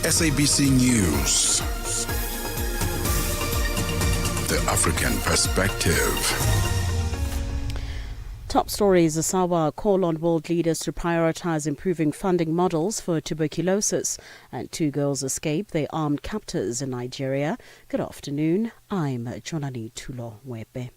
SABC News. The African Perspective. Top stories: Asawa call on world leaders to prioritize improving funding models for tuberculosis. And 2 girls escape their armed captors in Nigeria. Good afternoon. I'm Jonani Tulo-Wepe.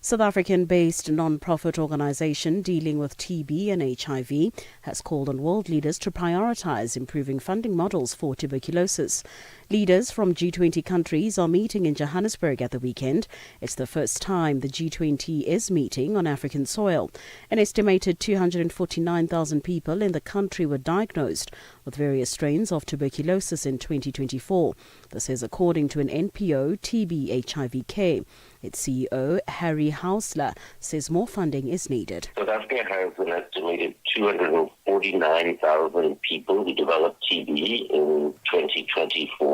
South African-based non-profit organisation dealing with TB and HIV has called on world leaders to prioritise improving funding models for tuberculosis. Leaders from G20 countries are meeting in Johannesburg at the weekend. It's the first time the G20 is meeting on African soil. An estimated 249,000 people in the country were diagnosed with various strains of tuberculosis in 2024. This is according to an NPO TB HIV care. Its CEO, Harry Hausler, says more funding is needed. South Africa has an estimated 249,000 people who developed TB in 2024.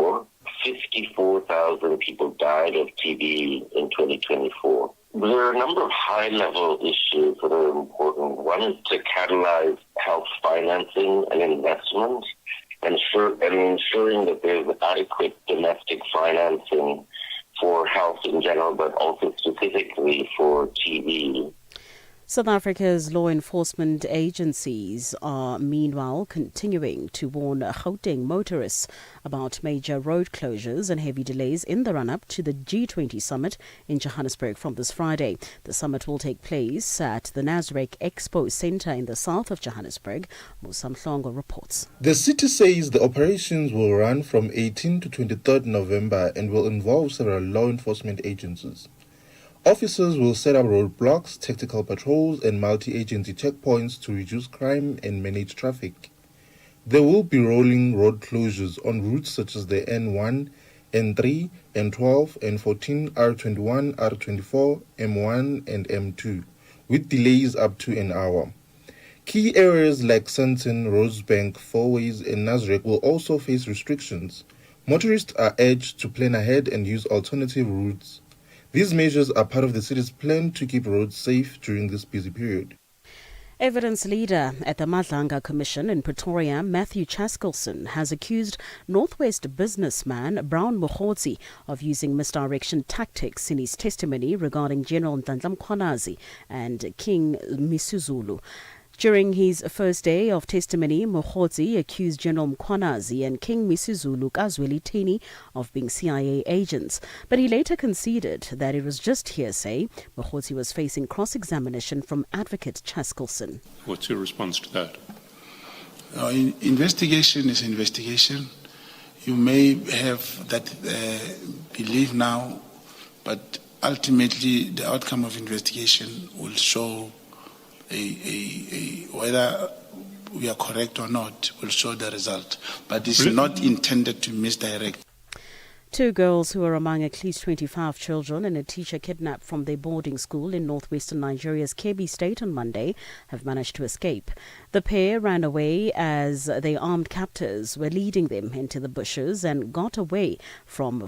54,000 people died of TB in 2024. There are a number of high-level issues that are important. One is to catalyze health financing and investment, and ensuring that there's adequate domestic financing for health in general, but also specifically for TB. South Africa's law enforcement agencies are meanwhile continuing to warn Gauteng motorists about major road closures and heavy delays in the run-up to the G20 summit in Johannesburg from this Friday. The summit will take place at the Nasrec Expo Centre in the south of Johannesburg. Musa Mhlongo reports. The city says the operations will run from 18 to 23rd November and will involve several law enforcement agencies. Officers will set up roadblocks, tactical patrols and multi-agency checkpoints to reduce crime and manage traffic. There will be rolling road closures on routes such as the N1, N3, N12, N14, R21, R24, M1 and M2, with delays up to an hour. Key areas like Sandton, Rosebank, Fourways and Nasrec will also face restrictions. Motorists are urged to plan ahead and use alternative routes. These measures are part of the city's plan to keep roads safe during this busy period. Evidence leader at the Madlanga Commission in Pretoria, Matthew Chaskelson, has accused Northwest businessman Brown Mokgotsi of using misdirection tactics in his testimony regarding General Ndlandla Mkhwanazi and King Misuzulu. During his first day of testimony, Mokgotsi accused General Mkhwanazi and King Misuzulu Kazwelithini of being CIA agents, but he later conceded that it was just hearsay. Mokgotsi was facing cross-examination from advocate Chaskelson. What's your response to that? Investigation is investigation. You may have that belief now, but ultimately the outcome of investigation will show whether we are correct or not, will show the result. But it's not intended to misdirect. 2 girls who were among at least 25 children and a teacher kidnapped from their boarding school in northwestern Nigeria's Kebbi state on Monday have managed to escape. The pair ran away as their armed captors were leading them into the bushes and got away from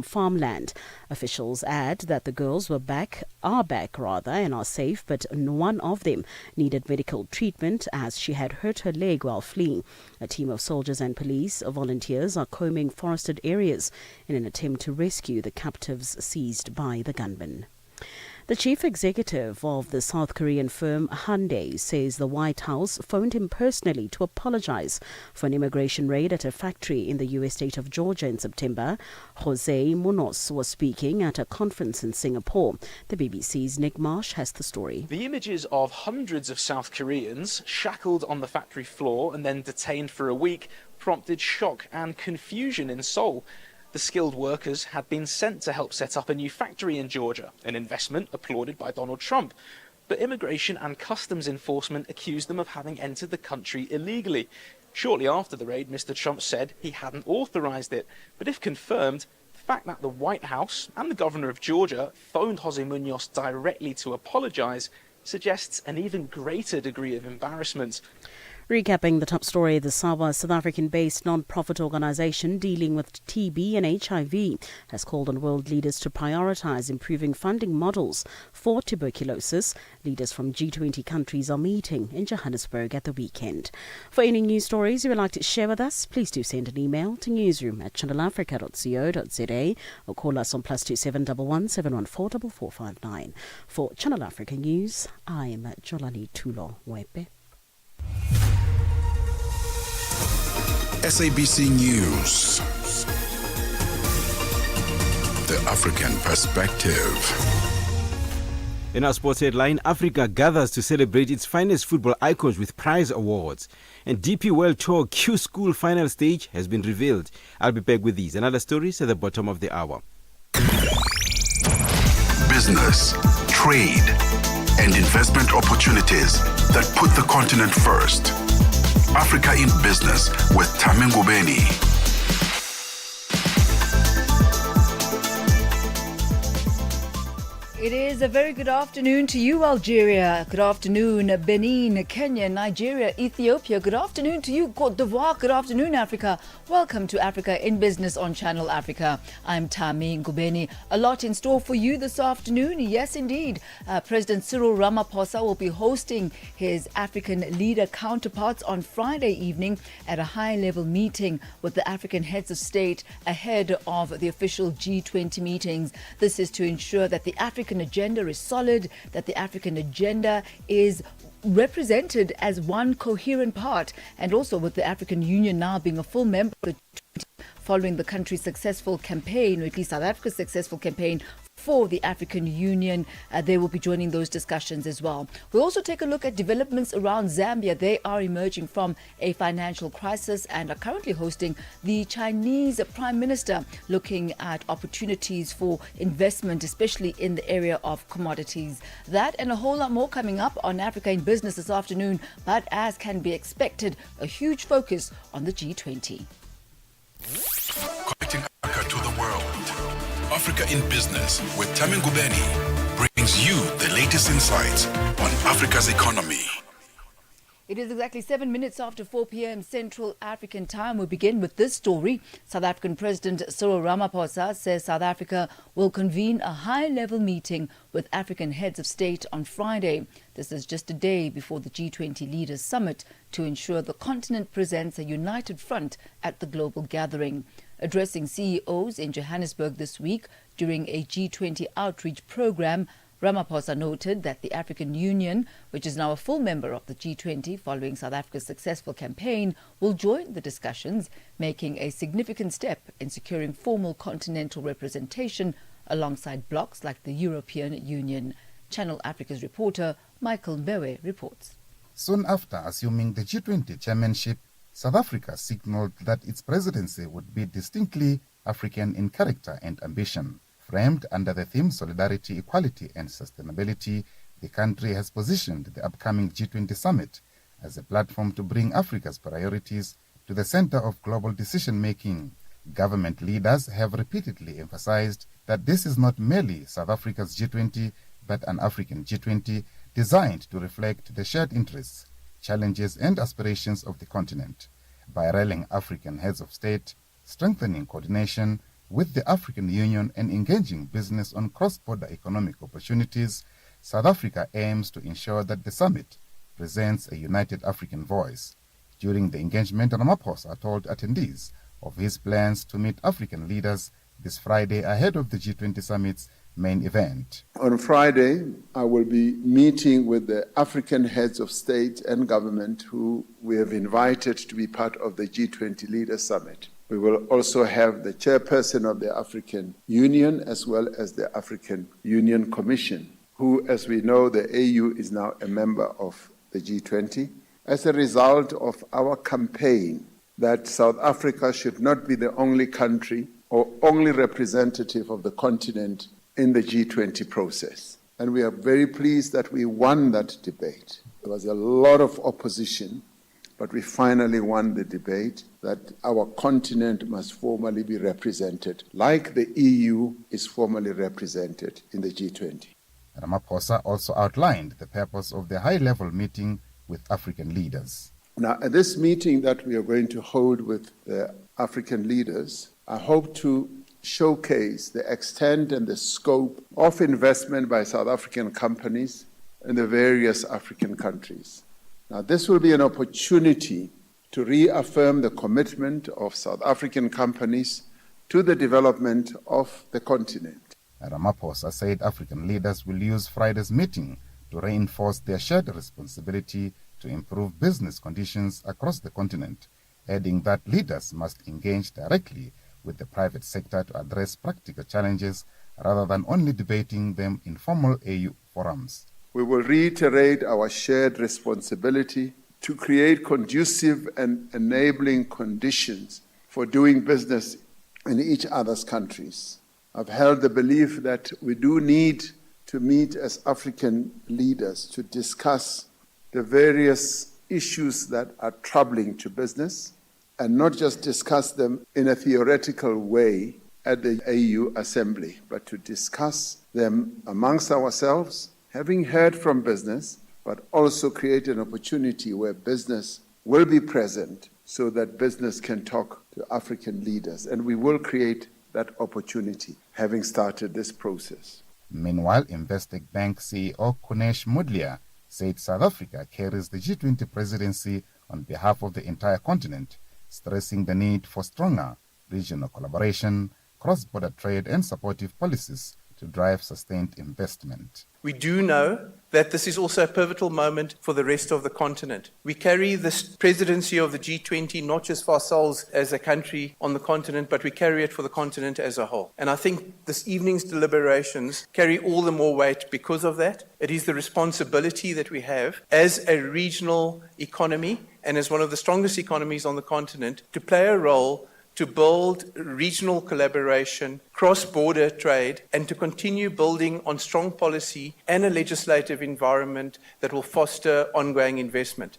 farmland. Officials add that the girls are back and are safe, but one of them needed medical treatment as she had hurt her leg while fleeing. A team of soldiers and police volunteers are combing forested areas in an attempt to rescue the captives seized by the gunmen. The chief executive of the South Korean firm Hyundai says the White House phoned him personally to apologize for an immigration raid at a factory in the U.S. state of Georgia in September. Jose Munoz was speaking at a conference in Singapore. The BBC's Nick Marsh has the story. The images of hundreds of South Koreans shackled on the factory floor and then detained for a week prompted shock and confusion in Seoul. The skilled workers had been sent to help set up a new factory in Georgia, an investment applauded by Donald Trump. But immigration and customs enforcement accused them of having entered the country illegally. Shortly after the raid, Mr. Trump said he hadn't authorized it. But if confirmed, the fact that the White House and the governor of Georgia phoned Jose Munoz directly to apologize suggests an even greater degree of embarrassment. Recapping the top story this hour, South African-based non-profit organisation dealing with TB and HIV has called on world leaders to prioritise improving funding models for tuberculosis. Leaders from G20 countries are meeting in Johannesburg at the weekend. For any news stories you would like to share with us, please do send an email to newsroom@channelafrica.co.za or call us on +27 11 714 4459. For Channel Africa News, I am Jolani Tulo Wepe. SABC News. The African Perspective. In our sports headline, Africa gathers to celebrate its finest football icons with prize awards. And DP World Tour Q School final stage has been revealed. I'll be back with these and other stories at the bottom of the hour. Business, trade, and investment opportunities that put the continent first. Africa in Business with Thami Ngubeni. It is a very good afternoon to you, Algeria. Good afternoon, Benin, Kenya, Nigeria, Ethiopia. Good afternoon to you, Côte d'Ivoire. Good afternoon, Africa. Welcome to Africa in Business on Channel Africa. I'm Thami Ngubeni. A lot in store for you this afternoon. Yes, indeed. President Cyril Ramaphosa will be hosting his African leader counterparts on Friday evening at a high-level meeting with the African heads of state ahead of the official G20 meetings. This is to ensure that the African agenda is solid, that the African agenda is represented as one coherent part, and also with the African Union now being a full member of the G20 following the country's successful campaign, or at least South Africa's successful campaign for the African Union. They will be joining those discussions as well. We'll also take a look at developments around Zambia. They are emerging from a financial crisis and are currently hosting the Chinese Prime Minister, looking at opportunities for investment, especially in the area of commodities. That and a whole lot more coming up on Africa in Business this afternoon, but as can be expected, a huge focus on the G20. Connecting Africa to the world. Africa in Business with Thami Ngubeni brings you the latest insights on Africa's economy. It is exactly 7 minutes after 4 p.m. Central African time. We begin with this story. South African President Cyril Ramaphosa says South Africa will convene a high-level meeting with African heads of state on Friday. This is just a day before the G20 Leaders Summit to ensure the continent presents a united front at the global gathering. Addressing CEOs in Johannesburg this week during a G20 outreach program, Ramaphosa noted that the African Union, which is now a full member of the G20 following South Africa's successful campaign, will join the discussions, making a significant step in securing formal continental representation alongside blocs like the European Union. Channel Africa's reporter Michael Mbewe reports. Soon after assuming the G20 chairmanship, South Africa signaled that its presidency would be distinctly African in character and ambition. Framed under the theme Solidarity, Equality and Sustainability, the country has positioned the upcoming G20 summit as a platform to bring Africa's priorities to the center of global decision-making. Government leaders have repeatedly emphasized that this is not merely South Africa's G20, but an African G20 designed to reflect the shared interests, challenges and aspirations of the continent. By rallying African heads of state, strengthening coordination with the African Union and engaging business on cross-border economic opportunities, South Africa aims to ensure that the summit presents a united African voice. During the engagement, Ramaphosa told attendees of his plans to meet African leaders this Friday ahead of the G20 summit's main event. On Friday, I will be meeting with the African heads of state and government who we have invited to be part of the G20 Leaders Summit. We will also have the chairperson of the African Union as well as the African Union Commission, who, as we know, the AU is now a member of the G20. As a result of our campaign that South Africa should not be the only country or only representative of the continent in the G20 process. And we are very pleased that we won that debate. There was a lot of opposition, but we finally won the debate that our continent must formally be represented, like the EU is formally represented in the G20. Ramaphosa also outlined the purpose of the high-level meeting with African leaders. Now, at this meeting that we are going to hold with the African leaders, I hope to showcase the extent and the scope of investment by South African companies in the various African countries. Now, this will be an opportunity to reaffirm the commitment of South African companies to the development of the continent. Ramaphosa said African leaders will use Friday's meeting to reinforce their shared responsibility to improve business conditions across the continent, adding that leaders must engage directly with the private sector to address practical challenges rather than only debating them in formal AU forums. We will reiterate our shared responsibility to create conducive and enabling conditions for doing business in each other's countries. I've held the belief that we do need to meet as African leaders to discuss the various issues that are troubling to business, and not just discuss them in a theoretical way at the AU Assembly, but to discuss them amongst ourselves, having heard from business, but also create an opportunity where business will be present so that business can talk to African leaders. And we will create that opportunity, having started this process. Meanwhile, Investec Bank CEO Kunesh Mudlia said South Africa carries the G20 presidency on behalf of the entire continent, stressing the need for stronger regional collaboration, cross-border trade and supportive policies to drive sustained investment. We do know that this is also a pivotal moment for the rest of the continent. We carry this presidency of the G20 not just for ourselves as a country on the continent, but we carry it for the continent as a whole. And I think this evening's deliberations carry all the more weight because of that. It is the responsibility that we have as a regional economy and as one of the strongest economies on the continent to play a role to build regional collaboration, cross-border trade, and to continue building on strong policy and a legislative environment that will foster ongoing investment.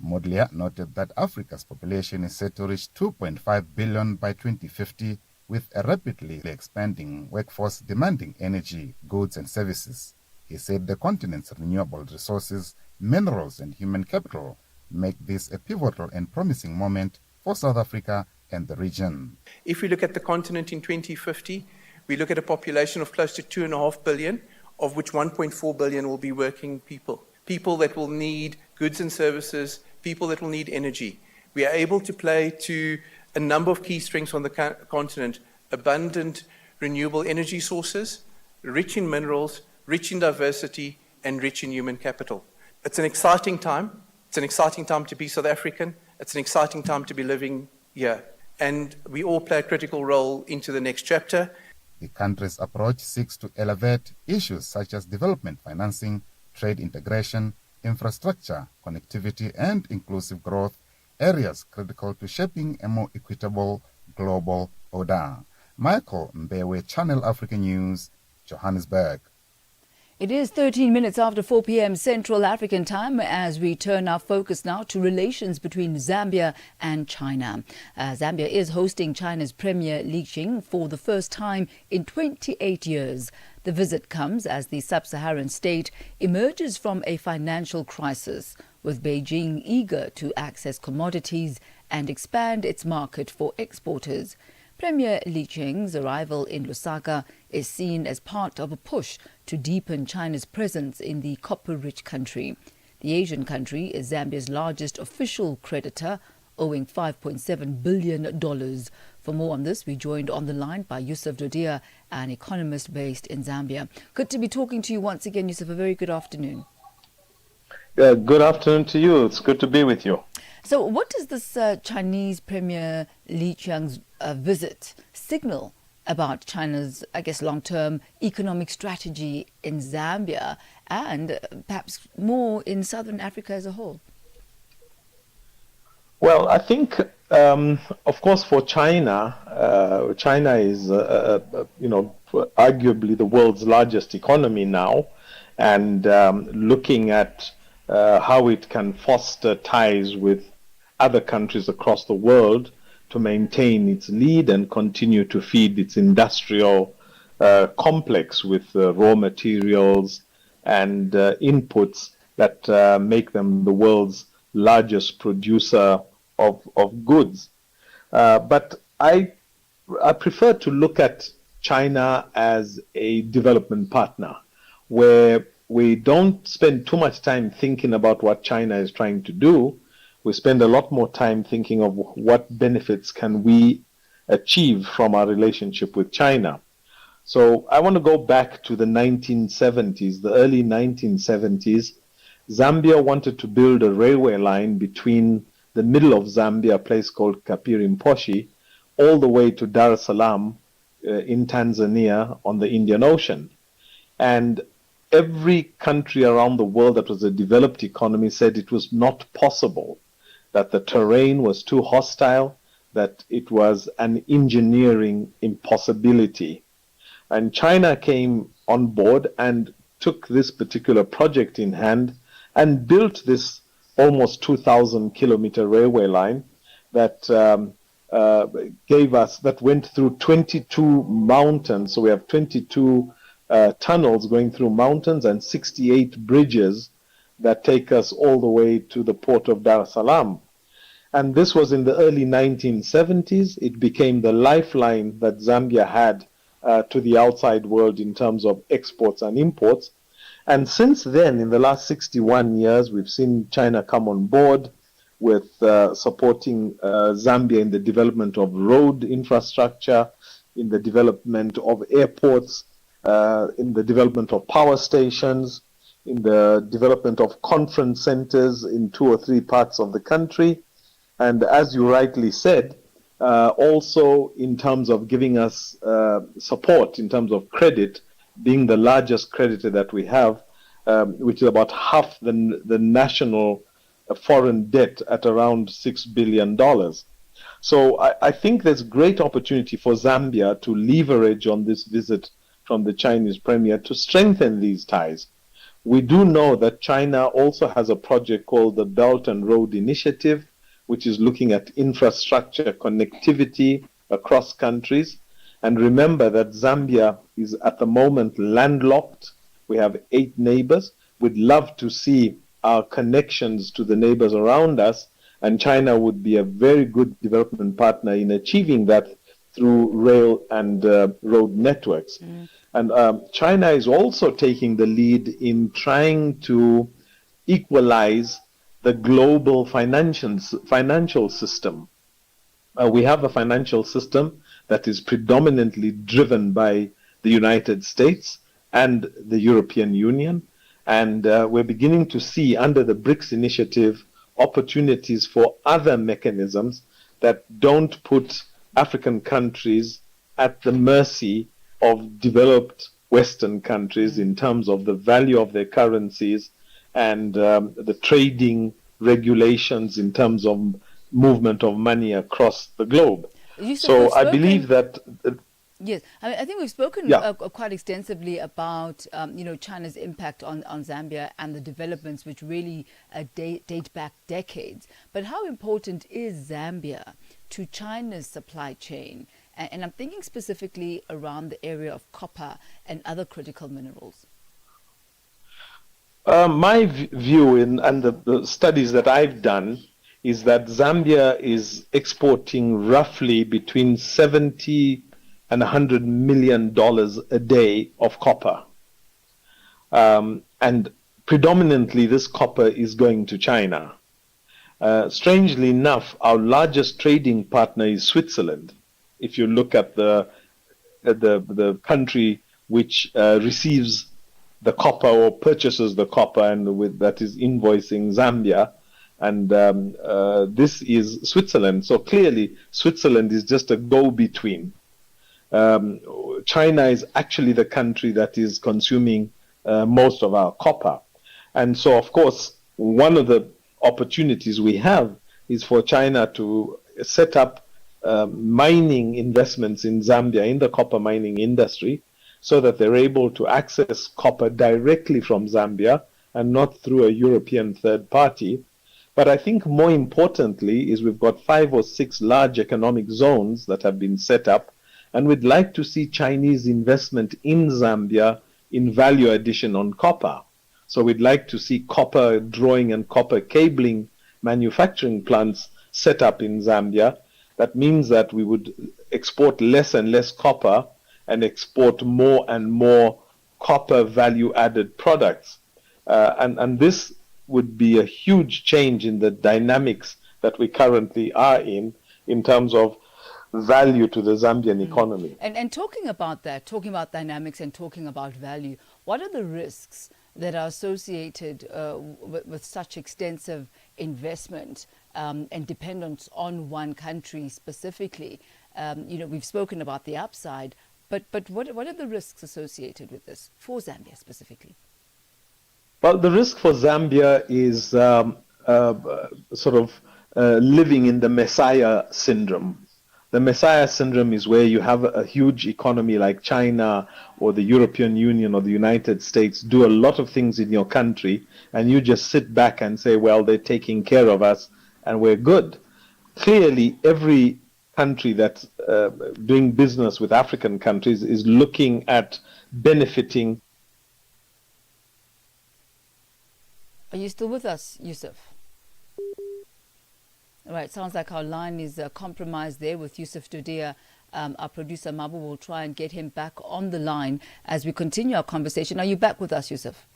Modlia noted that Africa's population is set to reach 2.5 billion by 2050, with a rapidly expanding workforce demanding energy, goods and services. He said the continent's renewable resources, minerals and human capital make this a pivotal and promising moment for South Africa and the region. If we look at the continent in 2050, we look at a population of close to 2.5 billion, of which 1.4 billion will be working people. People that will need goods and services, people that will need energy. We are able to play to a number of key strengths on the continent: abundant renewable energy sources, rich in minerals, rich in diversity, and rich in human capital. It's an exciting time. It's an exciting time to be South African. It's an exciting time to be living here. And we all play a critical role into the next chapter. The country's approach seeks to elevate issues such as development financing, trade integration, infrastructure, connectivity, and inclusive growth, areas critical to shaping a more equitable global order. Michael Mbewe, Channel Africa News, Johannesburg. It is 13 minutes after 4 p.m. Central African time as we turn our focus now to relations between Zambia and China. Zambia is hosting China's Premier Li Qiang for the first time in 28 years. The visit comes as the sub-Saharan state emerges from a financial crisis, with Beijing eager to access commodities and expand its market for exporters. Premier Li Qiang's arrival in Lusaka is seen as part of a push to deepen China's presence in the copper-rich country. The Asian country is Zambia's largest official creditor, owing $5.7 billion. For more on this, we joined on the line by Yusuf Dodia, an economist based in Zambia. Good to be talking to you once again, Yusuf. A very good afternoon. Good afternoon to you. It's good to be with you. So what does this Chinese Premier Li Qiang's visit signal about China's, I guess, long-term economic strategy in Zambia and perhaps more in Southern Africa as a whole? Well, I think, of course, for China, China is, arguably the world's largest economy now, and looking at how it can foster ties with other countries across the world to maintain its lead and continue to feed its industrial complex with raw materials and inputs that make them the world's largest producer of goods. But I prefer to look at China as a development partner, where we don't spend too much time thinking about what China is trying to do. We spend a lot more time thinking of what benefits can we achieve from our relationship with China. So I want to go back to the 1970s, the early 1970s. Zambia wanted to build a railway line between the middle of Zambia, a place called Kapirimposhi, all the way to Dar es Salaam in Tanzania on the Indian Ocean. And every country around the world that was a developed economy said it was not possible, that the terrain was too hostile, that it was an engineering impossibility. And China came on board and took this particular project in hand and built this almost 2,000-kilometer railway line that that went through 22 mountains. So we have 22 tunnels going through mountains and 68 bridges that take us all the way to the port of Dar es Salaam. And this was in the early 1970s. It became the lifeline that Zambia had to the outside world in terms of exports and imports. And since then, in the last 61 years, we've seen China come on board with supporting Zambia in the development of road infrastructure, in the development of airports, in the development of power stations, in the development of conference centers in 2 or 3 parts of the country. And as you rightly said, also in terms of giving us support, in terms of credit, being the largest creditor that we have, which is about half the national foreign debt at around $6 billion. So I think there's great opportunity for Zambia to leverage on this visit from the Chinese premier to strengthen these ties. We do know that China also has a project called the Belt and Road Initiative, which is looking at infrastructure connectivity across countries. And remember that Zambia is at the moment landlocked. We have 8 neighbors. We'd love to see our connections to the neighbors around us, and China would be a very good development partner in achieving that through rail and road networks. And China is also taking the lead in trying to equalize the global financial system. We have a financial system that is predominantly driven by the United States and the European Union. And we're beginning to see under the BRICS initiative opportunities for other mechanisms that don't put African countries at the mercy of developed Western countries in terms of the value of their currencies and the trading regulations in terms of movement of money across the globe. So I believe that... Yes, I think we've spoken quite extensively about China's impact on Zambia and the developments which really date back decades. But how important is Zambia to China's supply chain? And I'm thinking specifically around the area of copper and other critical minerals. My view and the studies that I've done is that Zambia is exporting roughly between 70 and $100 million a day of copper. And predominantly this copper is going to China. Strangely enough, our largest trading partner is Switzerland. If you look at the country which receives the copper or purchases the copper and that is invoicing Zambia, and this is Switzerland. So clearly Switzerland is just a go-between. China is actually the country that is consuming most of our copper. And so, of course, one of the opportunities we have is for China to set up mining investments in Zambia in the copper mining industry so that they're able to access copper directly from Zambia and not through a European third party. But I think more importantly is we've got 5 or 6 large economic zones that have been set up, and we'd like to see Chinese investment in Zambia in value addition on copper. So we'd like to see copper drawing and copper cabling manufacturing plants set up in Zambia. That means that we would export less and less copper and export more and more copper value-added products. And this would be a huge change in the dynamics that we currently are in terms of value to the Zambian economy. And talking about that, talking about dynamics and talking about value, what are the risks that are associated with such extensive investment and dependence on one country specifically? We've spoken about the upside, but what are the risks associated with this for Zambia specifically? Well, the risk for Zambia is living in the Messiah syndrome. The Messiah syndrome is where you have a huge economy like China or the European Union or the United States do a lot of things in your country, and you just sit back and say, well, they're taking care of us and we're good. Clearly, every country that's doing business with African countries is looking at benefiting. Are you still with us, Yusuf? All right, sounds like our line is compromised there with Yusuf Dudia. Our producer Mabu will try and get him back on the line as we continue our conversation. Are you back with us, Yusuf?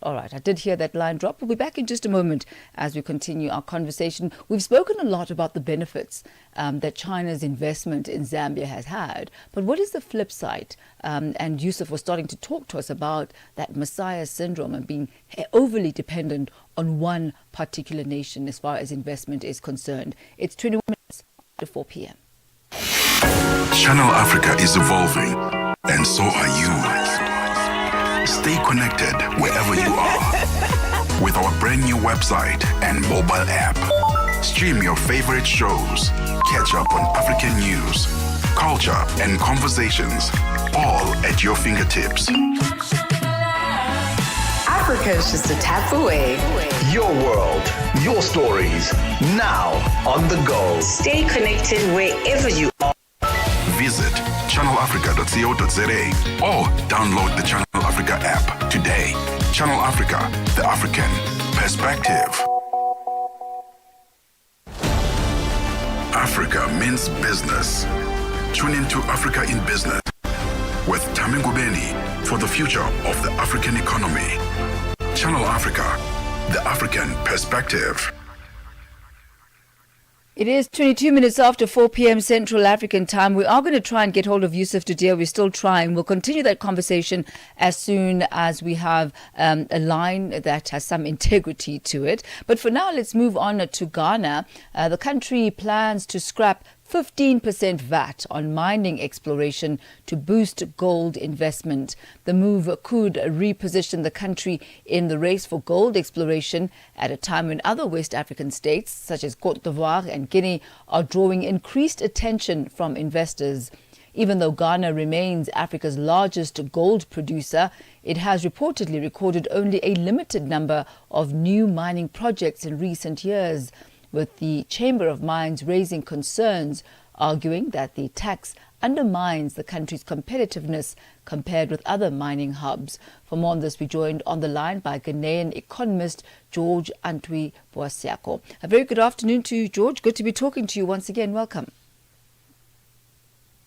All right, I did hear that line drop. We'll be back in just a moment as we continue our conversation. We've spoken a lot about the benefits that China's investment in Zambia has had. But what is the flip side? And Yusuf was starting to talk to us about that Messiah syndrome and being overly dependent on one particular nation as far as investment is concerned. It's 21 minutes to 4 p.m. Channel Africa is evolving, and so are you. Stay connected wherever you are with our brand new website and mobile app. Stream your favorite shows, catch up on African news, culture, and conversations, all at your fingertips. Africa is just a tap away. Your world, your stories, now on the go. Stay connected wherever you are. Visit channelafrica.co.za or download the Channel Africa app today. Channel Africa, the African perspective. Africa means business. Tune into Africa in Business with Thami Ngubeni for the future of the African economy. Channel Africa, the African perspective. It is 22 minutes after 4 p.m. Central African time. We are going to try and get hold of Yusuf Dudia. We're still trying. We'll continue that conversation as soon as we have a line that has some integrity to it. But for now, let's move on to Ghana. The country plans to scrap 15% VAT on mining exploration to boost gold investment. The move could reposition the country in the race for gold exploration at a time when other West African states, such as Côte d'Ivoire and Guinea, are drawing increased attention from investors. Even though Ghana remains Africa's largest gold producer, it has reportedly recorded only a limited number of new mining projects in recent years, with the Chamber of Mines raising concerns, arguing that the tax undermines the country's competitiveness compared with other mining hubs. For more on this, we joined on the line by Ghanaian economist George Antwi Boasiako. A very good afternoon to you, George. Good to be talking to you once again. Welcome.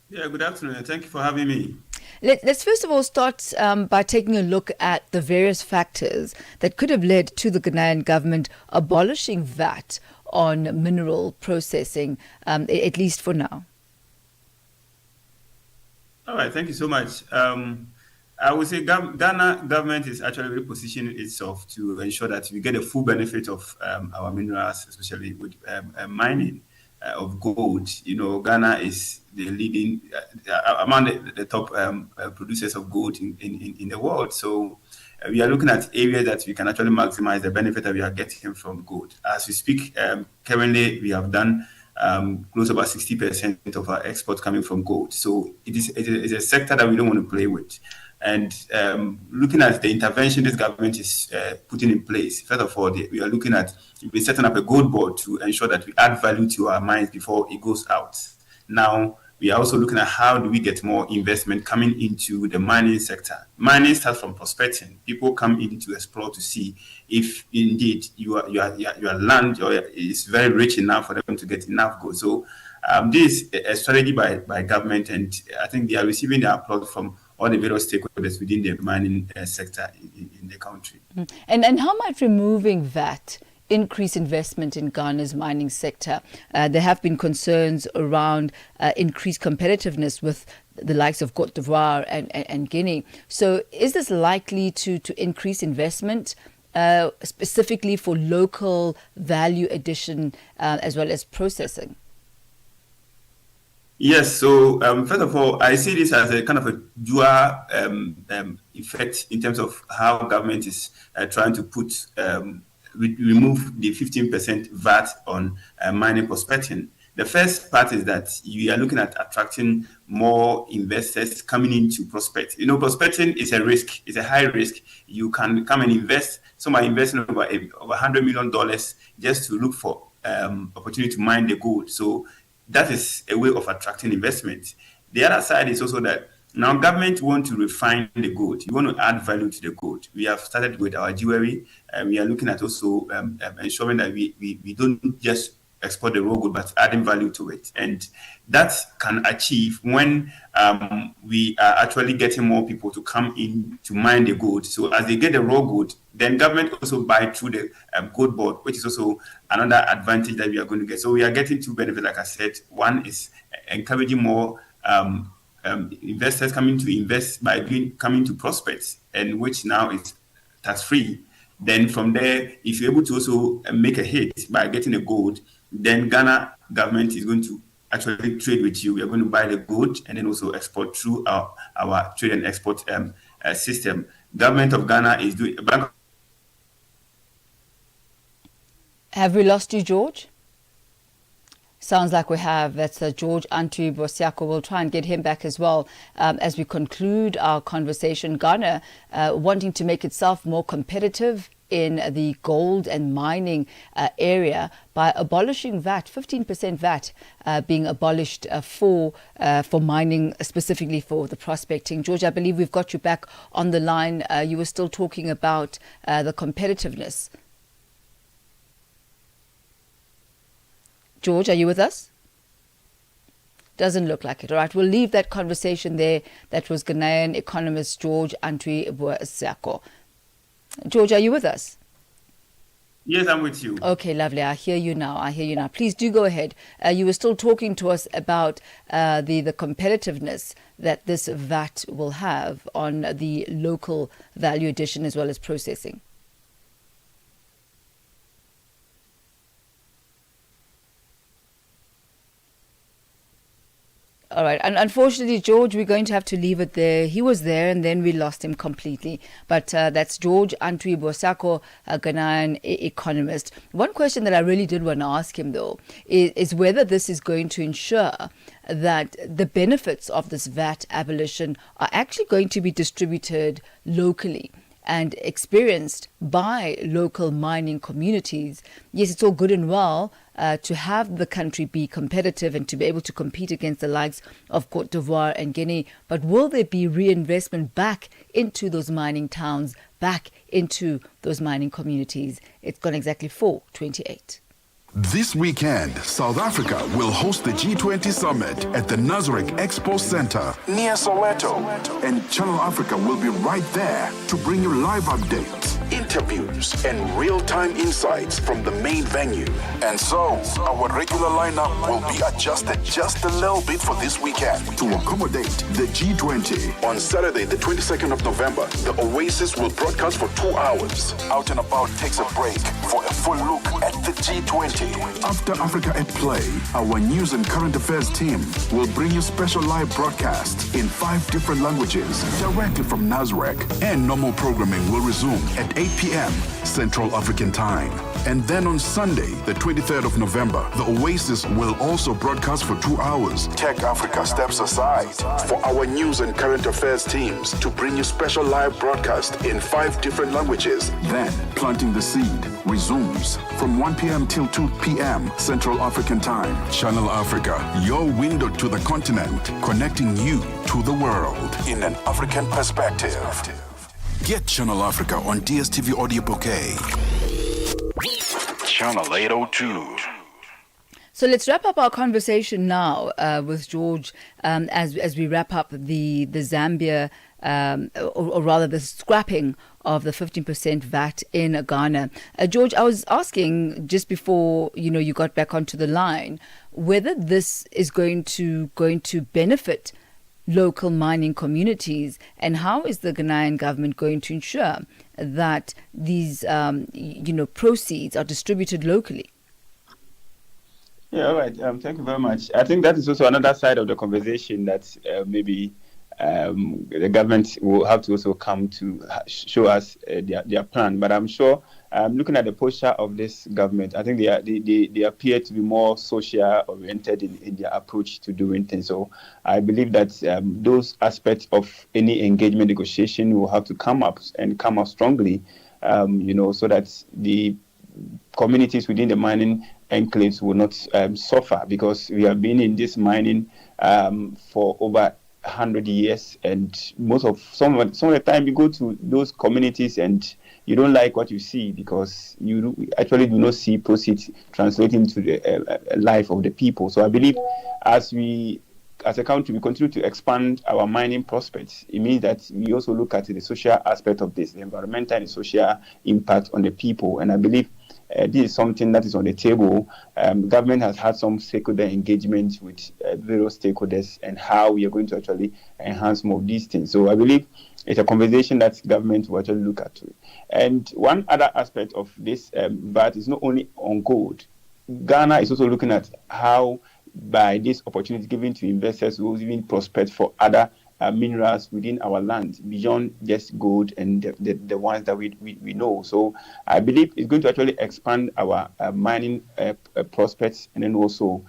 Yeah, good afternoon. Thank you for having me. Let's first of all start by taking a look at the various factors that could have led to the Ghanaian government abolishing VAT on mineral processing, at least for now. All right, thank you so much. I would say Ghana government is actually repositioning itself to ensure that we get a full benefit of our minerals, especially with mining of gold. You know, Ghana is the leading among the top producers of gold in the world. So we are looking at areas that we can actually maximize the benefit that we are getting from gold. As we speak, currently we have done close to about 60% of our exports coming from gold. So it is a sector that we don't want to play with. And looking at the intervention this government is putting in place, first of all, we are looking at setting up a gold board to ensure that we add value to our mines before it goes out. Now, we are also looking at how do we get more investment coming into the mining sector. Mining starts from prospecting. People come in to explore to see if indeed your land is very rich enough for them to get enough gold. So this is a strategy by government, and I think they are receiving the applause from all the various stakeholders within the mining sector in the country. And how might removing VAT increase investment in Ghana's mining sector? There have been concerns around increased competitiveness with the likes of Cote d'Ivoire and Guinea. So is this likely to increase investment specifically for local value addition as well as processing? Yes, so first of all, I see this as a kind of a dual effect in terms of how government is trying to remove the 15% VAT on mining prospecting. The first part is that you are looking at attracting more investors coming into prospect. Prospecting is a risk. It's a high risk. You can come and invest. Some are investing over $100 million just to look for opportunity to mine the gold. So that is a way of attracting investment. The other side is also that now government want to refine the gold. You want to add value to the gold. We have started with our jewelry, and we are looking at also ensuring that we don't just export the raw gold, but adding value to it. And that can achieve when we are actually getting more people to come in to mine the gold. So as they get the raw gold, then government also buy through the gold board, which is also another advantage that we are going to get. So we are getting two benefits, like I said. One is encouraging more investors coming to invest by coming to prospects, and which now is tax-free. Then from there, if you're able to also make a hit by getting the gold, then Ghana government is going to actually trade with you. We are going to buy the gold and then also export through our trade and export system. Government of Ghana is doing. Have we lost you, George? Sounds like we have. That's George Antwi Bosiako. We'll try and get him back as well as we conclude our conversation. Ghana wanting to make itself more competitive in the gold and mining area by abolishing VAT, 15% VAT being abolished for mining, specifically for the prospecting. George, I believe we've got you back on the line. You were still talking about the competitiveness. George, are you with us? Doesn't look like it. All right, we'll leave that conversation there. That was Ghanaian economist George Antwi Bosiako. George, are you with us? Yes, I'm with you. Okay, lovely. I hear you now. Please do go ahead. You were still talking to us about the competitiveness that this VAT will have on the local value addition as well as processing. All right. And unfortunately, George, we're going to have to leave it there. He was there and then we lost him completely. But that's George Antwi Bosiako, a Ghanaian economist. One question that I really did want to ask him, though, is whether this is going to ensure that the benefits of this VAT abolition are actually going to be distributed locally and experienced by local mining communities. Yes, it's all good and well to have the country be competitive and to be able to compete against the likes of Cote d'Ivoire and Guinea, but will there be reinvestment back into those mining towns, back into those mining communities? It's gone exactly 4:28. This weekend, South Africa will host the G20 Summit at the Nasrec Expo Center near Soweto. And Channel Africa will be right there to bring you live updates, interviews, and real-time insights from the main venue. And so, our regular lineup will be adjusted just a little bit for this weekend to accommodate the G20. On Saturday, the 22nd of November, the Oasis will broadcast for 2 hours. Out and About takes a break for a full look at the G20. After Africa at Play, our news and current affairs team will bring you special live broadcasts in 5 different languages directly from Nasrec. And normal programming will resume at 8 p.m. Central African Time. And then on Sunday, the 23rd of November, the Oasis will also broadcast for 2 hours. Tech Africa steps aside for our news and current affairs teams to bring you special live broadcast in 5 different languages. Then, Planting the Seed resumes from 1 p.m. till 2 p.m. Central African Time. Channel Africa, your window to the continent, connecting you to the world in an African perspective. Get Channel Africa on DSTV Audio Bouquet. Channel 802. So let's wrap up our conversation now with George as we wrap up the Zambia, or rather the scrapping of the 15% VAT in Ghana. George, I was asking just before you got back onto the line whether this is going to benefit local mining communities, and how is the Ghanaian government going to ensure that these proceeds are distributed locally? Yeah, all right. Thank you very much. I think that is also another side of the conversation that maybe the government will have to also come to show us their plan. But I'm sure, looking at the posture of this government, I think they appear to be more social oriented in their approach to doing things. So I believe that those aspects of any engagement negotiation will have to come up strongly, so that the communities within the mining enclaves will not suffer, because we have been in this mining for over 100 years, and some of the time you go to those communities and you don't like what you see, because you actually do not see proceeds translating to the life of the people. So I believe as a country we continue to expand our mining prospects, it means that we also look at the social aspect of this, the environmental and social impact on the people. And I believe this is something that is on the table. Government has had some stakeholder engagement with various stakeholders, and how we are going to actually enhance more of these things. So I believe it's a conversation that government will actually look at. And one other aspect of this VAT is not only on gold. Ghana is also looking at how, by this opportunity given to investors, we will even prospect for other minerals within our land beyond just gold and the ones that we know. So I believe it's going to actually expand our mining prospects, and then also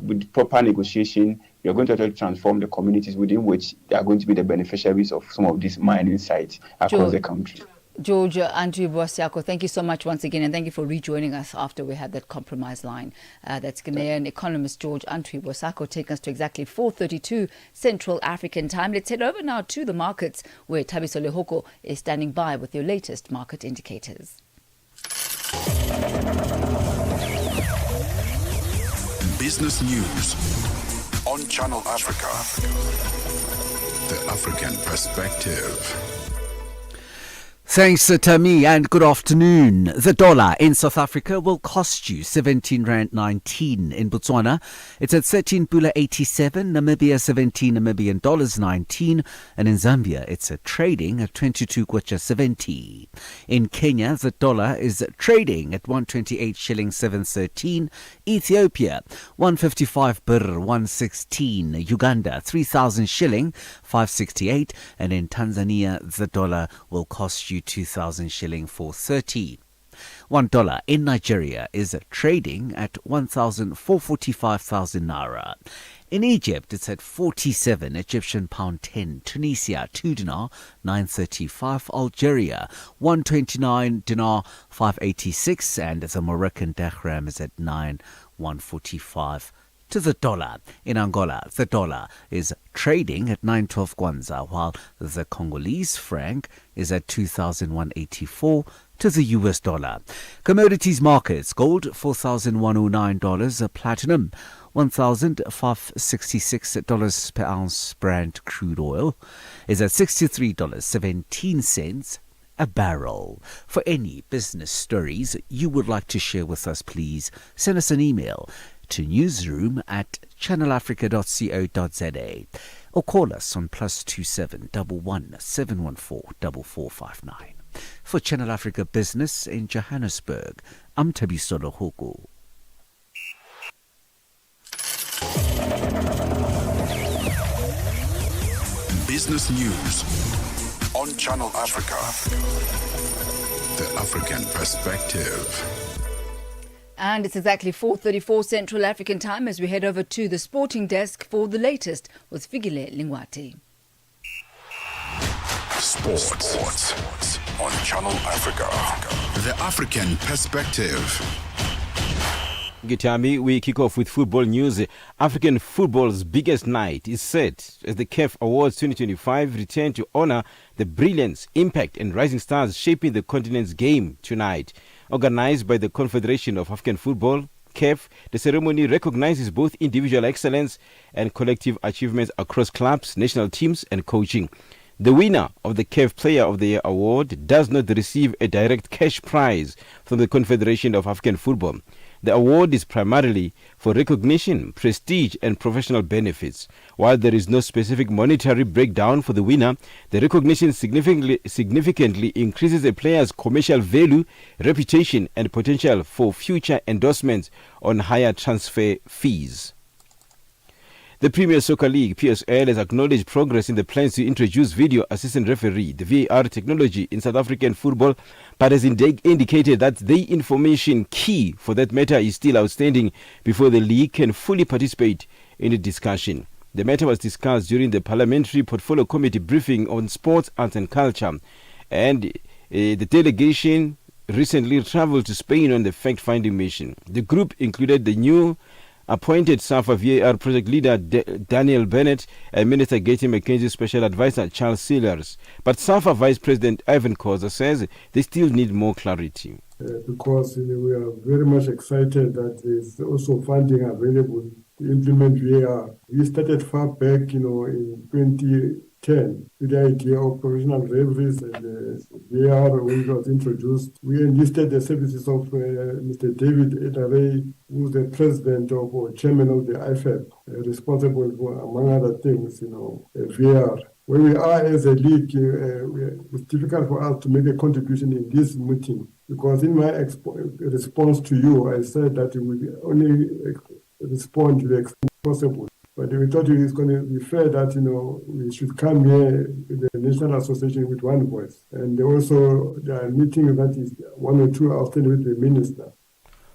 with proper negotiation, we are going to actually transform the communities within which they are going to be the beneficiaries of some of these mining sites across the country. George Antwi-Boasiako, thank you so much once again, and thank you for rejoining us after we had that compromise line. That's Ghanaian economist George Antwi-Boasiako taking us to exactly 4:32 Central African Time. Let's head over now to the markets, where Thabiso Lehoko is standing by with your latest market indicators. Business news on Channel Africa. The African perspective. Thanks, Thami, and good afternoon. The dollar in South Africa will cost you 17 Rand 19. In Botswana, it's at 13 Pula 87, Namibia 17 Namibian dollars 19, and in Zambia, it's trading at 22 Kwacha 70. In Kenya, the dollar is trading at 128 shilling 713. Ethiopia, 155 birr 116. Uganda, 3,000 shilling 568, and in Tanzania, the dollar will cost you 2,000 shilling 430. $1 in Nigeria is trading at 1,445,000 naira. In Egypt, it's at 47 Egyptian pound 10. Tunisia, 2 dinar 935. Algeria, 129 dinar 586, and the Moroccan dirham is at 9,145 to the dollar. In Angola, the dollar is trading at 912 kwanza, while the Congolese franc is at 2,184 to the US dollar. Commodities markets: gold $4,109, platinum $1,566 per ounce. Brent crude oil is at $63.17 a barrel. For any business stories you would like to share with us, please send us an email to newsroom@channelafrica.co.za or call us on +27 11 714 4459. For Channel Africa Business in Johannesburg, I'm Thabiso Lehoko. Business news on Channel Africa. The African perspective. And it's exactly 4:34 Central African Time as we head over to the sporting desk for the latest with Figile Lingwati. Sports on Channel Africa. The African perspective. Thami, we kick off with football news. African football's biggest night is set as the CAF Awards 2025 return to honor the brilliance, impact and rising stars shaping the continent's game tonight. Organized by the Confederation of African Football, CAF, the ceremony recognizes both individual excellence and collective achievements across clubs, national teams and coaching. The winner of the CAF Player of the Year award does not receive a direct cash prize from the Confederation of African Football. The award is primarily for recognition, prestige and professional benefits. While there is no specific monetary breakdown for the winner, the recognition significantly increases a player's commercial value, reputation and potential for future endorsements on higher transfer fees. The Premier Soccer League, PSL, has acknowledged progress in the plans to introduce video assistant referee, the VAR technology, in South African football, but has indicated that the information key for that matter is still outstanding before the league can fully participate in the discussion. The matter was discussed during the Parliamentary Portfolio Committee briefing on sports, arts and culture, and the delegation recently travelled to Spain on the fact-finding mission. The group included the new appointed SAFA VAR project leader Daniel Bennett and Minister Getty McKenzie's special advisor Charles Sellers. But SAFA Vice President Ivan Khoza says they still need more clarity. Because we are very much excited that there's also funding available to implement VAR. We started far back, in 2010 with the idea of professional referees and VAR when it was introduced. We enlisted the services of Mr. David Edaray, who's the president or chairman of the IFAB, responsible for, among other things, VAR. Where we are as a league, it's difficult for us to make a contribution in this meeting because in my response to you, I said that we will only respond to the extent possible. But we thought it was going to be fair that, we should come here with the National Association with one voice. And also, there are meetings that is one or two outstanding with the minister.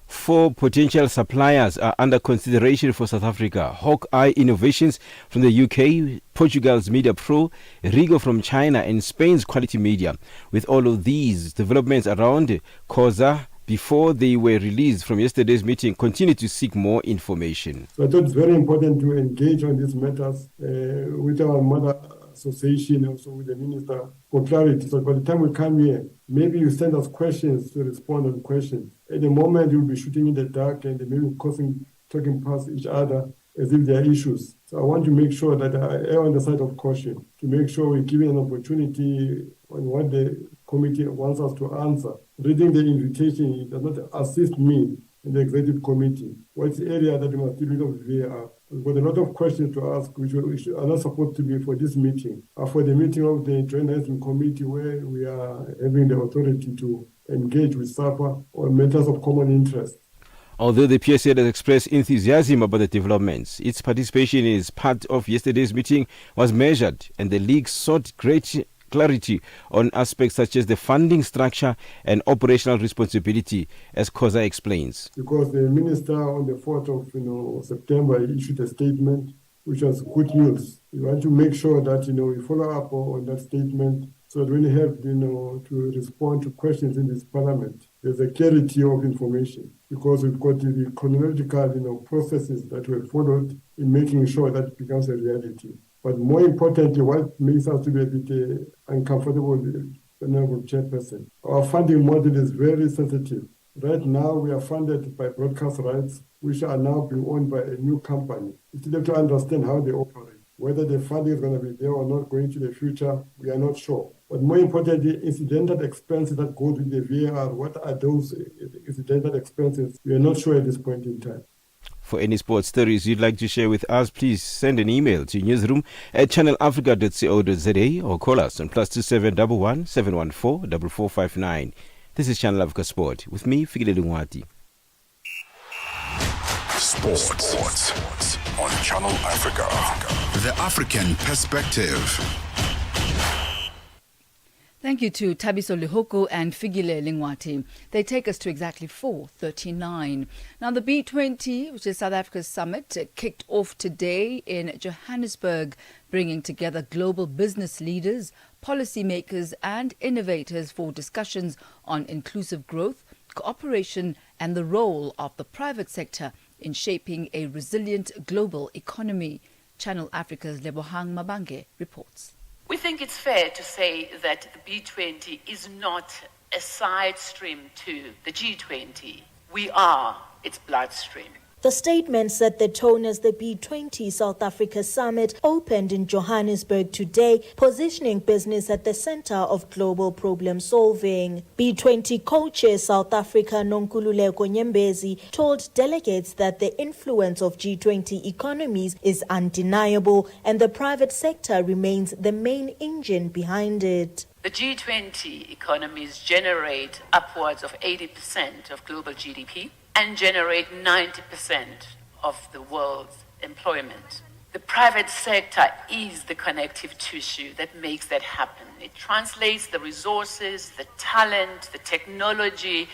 4 potential suppliers are under consideration for South Africa. Hawkeye Innovations from the UK, Portugal's Media Pro, Rigo from China and Spain's Quality Media. With all of these developments around, Khoza, before they were released from yesterday's meeting, continue to seek more information. So I thought it's very important to engage on these matters with our mother association, also with the minister, for clarity. So by the time we come here, maybe you send us questions to respond on questions. At the moment, you'll be shooting in the dark and maybe talking past each other as if there are issues. So I want to make sure that I err on the side of caution, to make sure we give an opportunity on what the committee wants us to answer. Reading the invitation, it does not assist me in the executive committee. What's the area that we must deal with VAR? We've got a lot of questions to ask, which are not supposed to be for this meeting, or for the meeting of the Joint Management Committee, where we are having the authority to engage with SAFA on matters of common interest. Although the PSL has expressed enthusiasm about the developments, its participation as part of yesterday's meeting was measured, and the league sought great clarity on aspects such as the funding structure and operational responsibility, as Khoza explains. Because the minister on the 4th of September issued a statement which was good news. We want to make sure that we follow up on that statement so that when we have to respond to questions in this parliament, there's a clarity of information because we've got the chronological processes that were followed in making sure that it becomes a reality. But more importantly, what makes us to be a bit uncomfortable, Honorable Chairperson, our funding model is very sensitive. Right now, we are funded by broadcast rights, which are now being owned by a new company. We still have to understand how they operate. Whether the funding is going to be there or not going to the future, we are not sure. But more importantly, incidental expenses that go with the VAR, what are those incidental expenses? We are not sure at this point in time. For any sports stories you'd like to share with us, please send an email to newsroom@channelafrica.co.za or call us on +2711 714 4459. This is Channel Africa Sport with me, Figile Lingwati. Sports on Channel Africa. The African perspective. Thank you to Tabiso Lihoko and Figile Lingwati. They take us to exactly 4:39. Now, the B20, which is South Africa's summit, kicked off today in Johannesburg, bringing together global business leaders, policymakers and innovators for discussions on inclusive growth, cooperation and the role of the private sector in shaping a resilient global economy. Channel Africa's Lebohang Mabange reports. We think it's fair to say that the B20 is not a side stream to the G20. We are its bloodstream. The statement set the tone as the B20 South Africa Summit opened in Johannesburg today, positioning business at the center of global problem solving. B20 co-chair South Africa Nonkululeko Nyembezi told delegates that the influence of G20 economies is undeniable and the private sector remains the main engine behind it. The G20 economies generate upwards of 80% of global GDP and generate 90% of the world's employment. The private sector is the connective tissue that makes that happen. It translates the resources, the talent, the technology,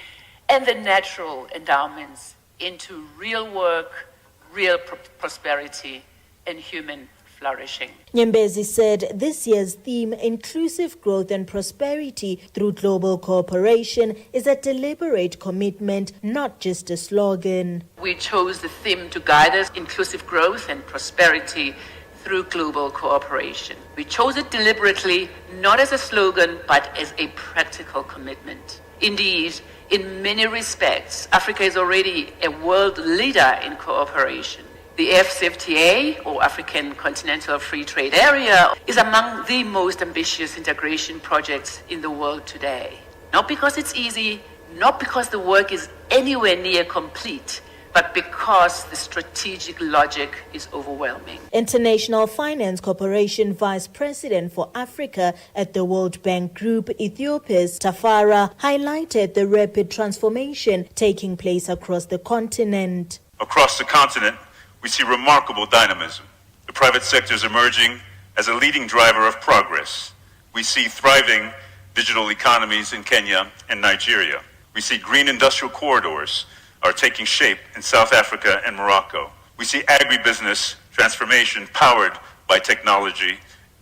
and the natural endowments into real work, real prosperity, and human flourishing. Nyembezi said this year's theme, inclusive growth and prosperity through global cooperation, is a deliberate commitment, not just a slogan. We chose the theme to guide us, inclusive growth and prosperity through global cooperation. We chose it deliberately, not as a slogan, but as a practical commitment. Indeed, in many respects, Africa is already a world leader in cooperation. The AfCFTA, or African Continental Free Trade Area, is among the most ambitious integration projects in the world today. Not because it's easy, not because the work is anywhere near complete, but because the strategic logic is overwhelming. International Finance Corporation Vice President for Africa at the World Bank Group, Ethiopia's Tafara, highlighted the rapid transformation taking place across the continent. Across the continent, we see remarkable dynamism. The private sector is emerging as a leading driver of progress. We see thriving digital economies in Kenya and Nigeria. We see green industrial corridors are taking shape in South Africa and Morocco. We see agribusiness transformation powered by technology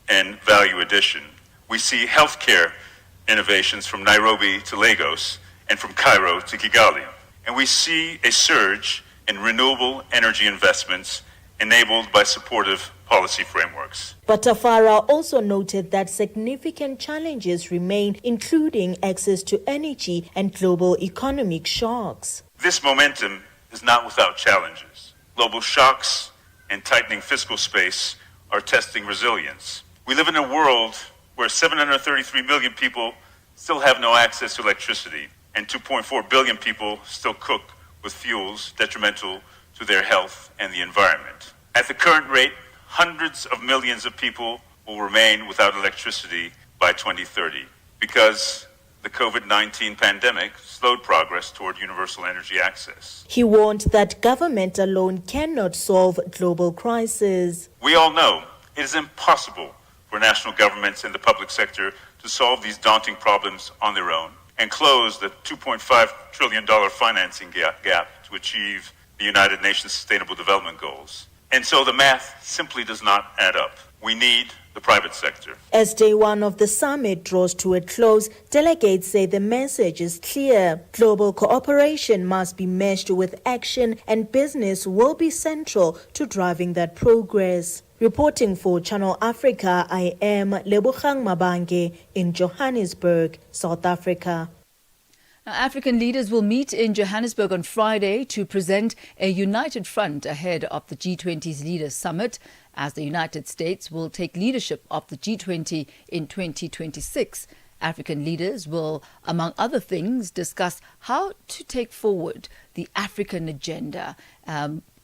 and value addition. We see healthcare innovations from Nairobi to Lagos and from Cairo to Kigali. And we see a surge in renewable energy investments enabled by supportive policy frameworks. But Tafara also noted that significant challenges remain, including access to energy and global economic shocks. This momentum is not without challenges. Global shocks and tightening fiscal space are testing resilience. We live in a world where 733 million people still have no access to electricity, and 2.4 billion people still cook with fuels detrimental to their health and the environment. At the current rate, hundreds of millions of people will remain without electricity by 2030 because the COVID-19 pandemic slowed progress toward universal energy access. He warned that government alone cannot solve global crises. We all know it is impossible for national governments and the public sector to solve these daunting problems on their own and close the $2.5 trillion financing gap to achieve the United Nations Sustainable Development Goals. And so the math simply does not add up. We need the private sector. As day one of the summit draws to a close, delegates say the message is clear. Global cooperation must be meshed with action, and business will be central to driving that progress. Reporting for Channel Africa, I am Lebohang Mabange in Johannesburg, South Africa. Now, African leaders will meet in Johannesburg on Friday to present a united front ahead of the G20's Leaders Summit, as the United States will take leadership of the G20 in 2026. African leaders will, among other things, discuss how to take forward the African agenda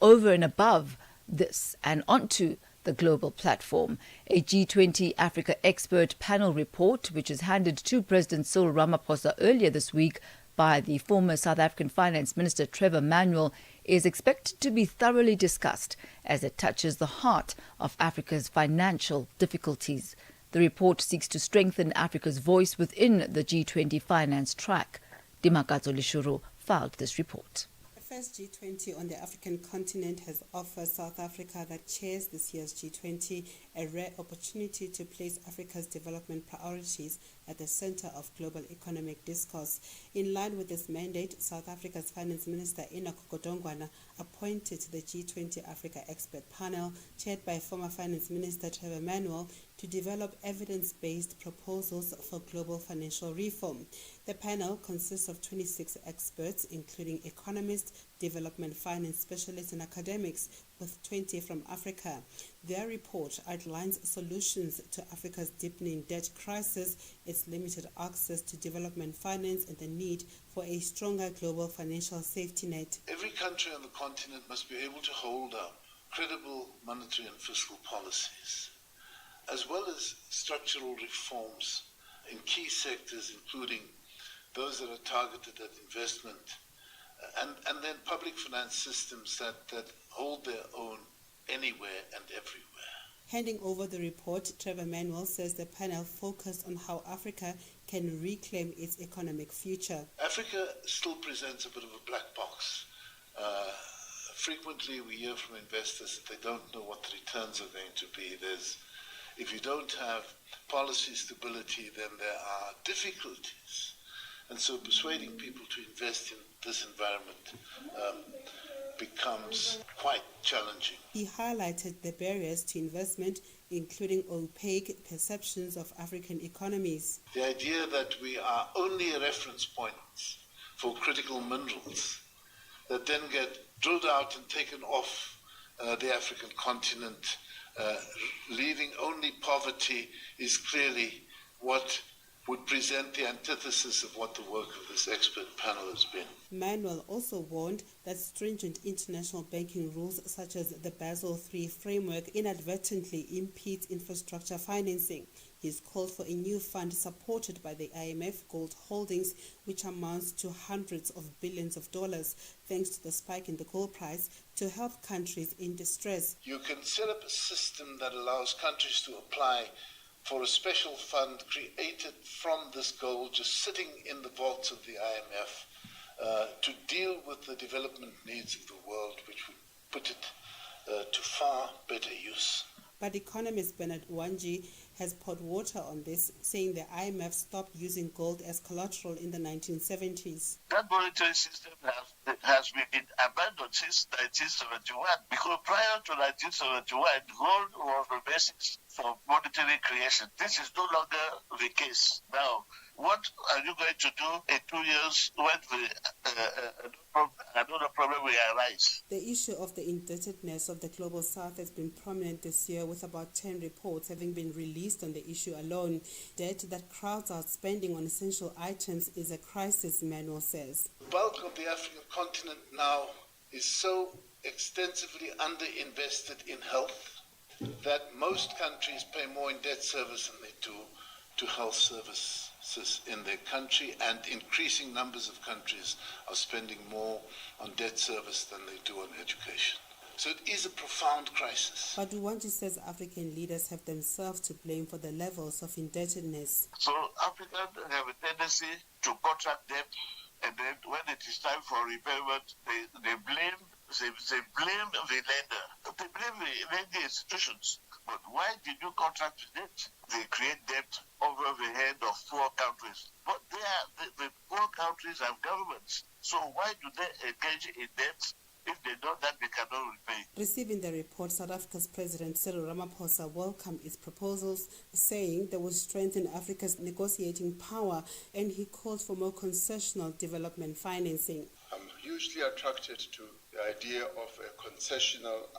over and above this and onto the global platform. A G20 Africa expert panel report, which was handed to President Cyril Ramaphosa earlier this week by the former South African Finance Minister Trevor Manuel, is expected to be thoroughly discussed as it touches the heart of Africa's financial difficulties. The report seeks to strengthen Africa's voice within the G20 finance track. Dimakatso Lishuru filed this report. The first G20 on the African continent has offered South Africa, that chairs this year's G20, a rare opportunity to place Africa's development priorities at the center of global economic discourse. In line with this mandate, South Africa's Finance Minister Enoch Godongwana appointed the G20 Africa Expert Panel, chaired by former Finance Minister Trevor Manuel, to develop evidence-based proposals for global financial reform. The panel consists of 26 experts, including economists, development finance specialists, and academics, with 20 from Africa. Their report outlines solutions to Africa's deepening debt crisis, its limited access to development finance, and the need for a stronger global financial safety net. Every country on the continent must be able to hold up credible monetary and fiscal policies, as well as structural reforms in key sectors, including those that are targeted at investment, and then public finance systems that hold their own anywhere and everywhere. Handing over the report, Trevor Manuel says the panel focused on how Africa can reclaim its economic future. Africa still presents a bit of a black box. Frequently we hear from investors that they don't know what the returns are going to be. If you don't have policy stability, then there are difficulties. And so persuading people to invest in this environment becomes quite challenging. He highlighted the barriers to investment, including opaque perceptions of African economies. The idea that we are only a reference point for critical minerals that then get drilled out and taken off the African continent, leaving only poverty, is clearly what would present the antithesis of what the work of this expert panel has been. Manuel also warned that stringent international banking rules such as the Basel III framework inadvertently impedes infrastructure financing. He's called for a new fund supported by the IMF Gold Holdings, which amounts to hundreds of billions of dollars, thanks to the spike in the gold price, to help countries in distress. You can set up a system that allows countries to apply for a special fund created from this gold just sitting in the vaults of the IMF to deal with the development needs of the world, which would put it to far better use. But economist Bernard Wanji has poured water on this, saying the IMF stopped using gold as collateral in the 1970s. That monetary system has been abandoned since 1971, because prior to 1971, gold was the basis for monetary creation. This is no longer the case now. What are you going to do in 2 years when another problem will arise? The issue of the indebtedness of the Global South has been prominent this year, with about 10 reports having been released on the issue alone. Debt that crowds out spending on essential items is a crisis, Manuel says. The bulk of the African continent now is so extensively underinvested in health that most countries pay more in debt service than they do to health services in their country, and increasing numbers of countries are spending more on debt service than they do on education. So it is a profound crisis. But Wanji says African leaders have themselves to blame for the levels of indebtedness. So Africans have a tendency to contract debt, and then when it is time for repayment, they blame the lender. They blame the lending institutions. But why did you contract debt? They create debt over the head of poor countries. But the poor countries have governments. So why do they engage in debt if they know that they cannot repay? Receiving the report, South Africa's President Cyril Ramaphosa welcomed its proposals, saying they will strengthen Africa's negotiating power, and he called for more concessional development financing. I'm hugely attracted to the idea of a concessional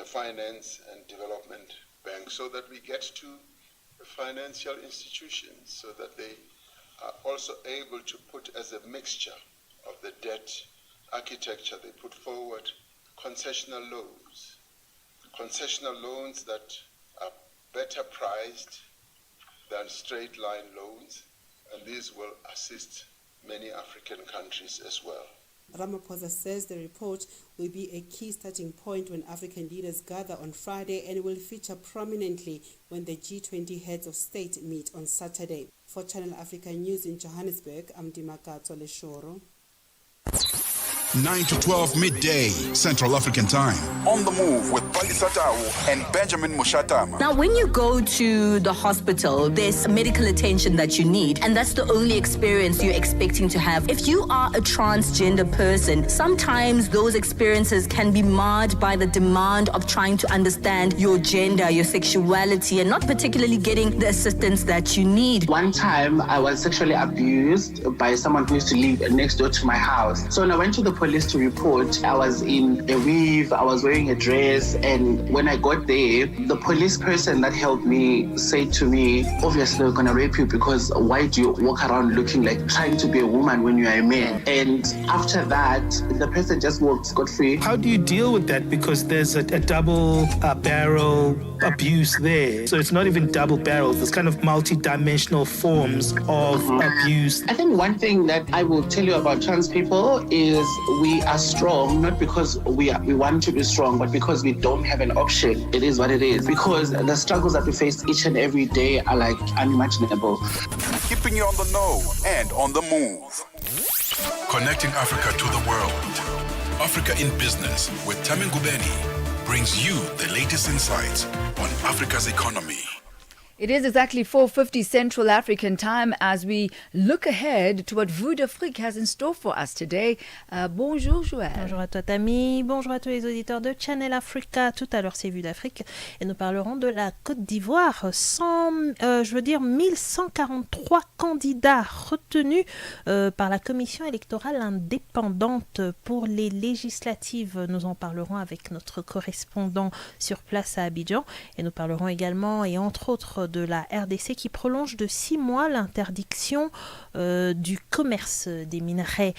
finance and development bank, so that we get to financial institutions, so that they are also able to put as a mixture of the debt architecture they put forward concessional loans that are better priced than straight line loans, and these will assist many African countries as well. Ramaphosa says the report will be a key starting point when African leaders gather on Friday and will feature prominently when the G20 heads of state meet on Saturday. For Channel Africa News in Johannesburg, I'm Dimakato Leshoro. 9 to 12 midday Central African Time. On the move with Palisa Tau and Benjamin Mushatama. Now, when you go to the hospital, there's medical attention that you need, and that's the only experience you're expecting to have. If you are a transgender person, sometimes those experiences can be marred by the demand of trying to understand your gender, your sexuality, and not particularly getting the assistance that you need. One time, I was sexually abused by someone who used to live next door to my house. So when I went to the police to report, I was in a weave, I was wearing a dress, and when I got there, the police person that helped me said to me, obviously we're gonna rape you because why do you walk around looking like trying to be a woman when you are a man? And after that, the person just walked scot-free. How do you deal with that? Because there's a double barrel abuse there. So it's not even double barrels, there's kind of multi-dimensional forms of abuse. I think one thing that I will tell you about trans people is we are strong, not because we want to be strong, but because we don't have an option. It is what it is. Because the struggles that we face each and every day are like unimaginable. Keeping you on the know and on the move. Connecting Africa to the world. Africa in Business with Thami Ngubeni brings you the latest insights on Africa's economy. It is exactly 4:50 Central African Time as we look ahead to what Vue d'Afrique has in store for us today. Bonjour Joël. Bonjour à toi Thami, bonjour à tous les auditeurs de Channel Africa. Tout à l'heure c'est Vue d'Afrique et nous parlerons de la Côte d'Ivoire. 1143 candidats retenus par la commission électorale indépendante pour les législatives. Nous en parlerons avec notre correspondant sur place à Abidjan et nous parlerons également et entre autres de la RDC qui prolonge de 6 mois l'interdiction du commerce des minerais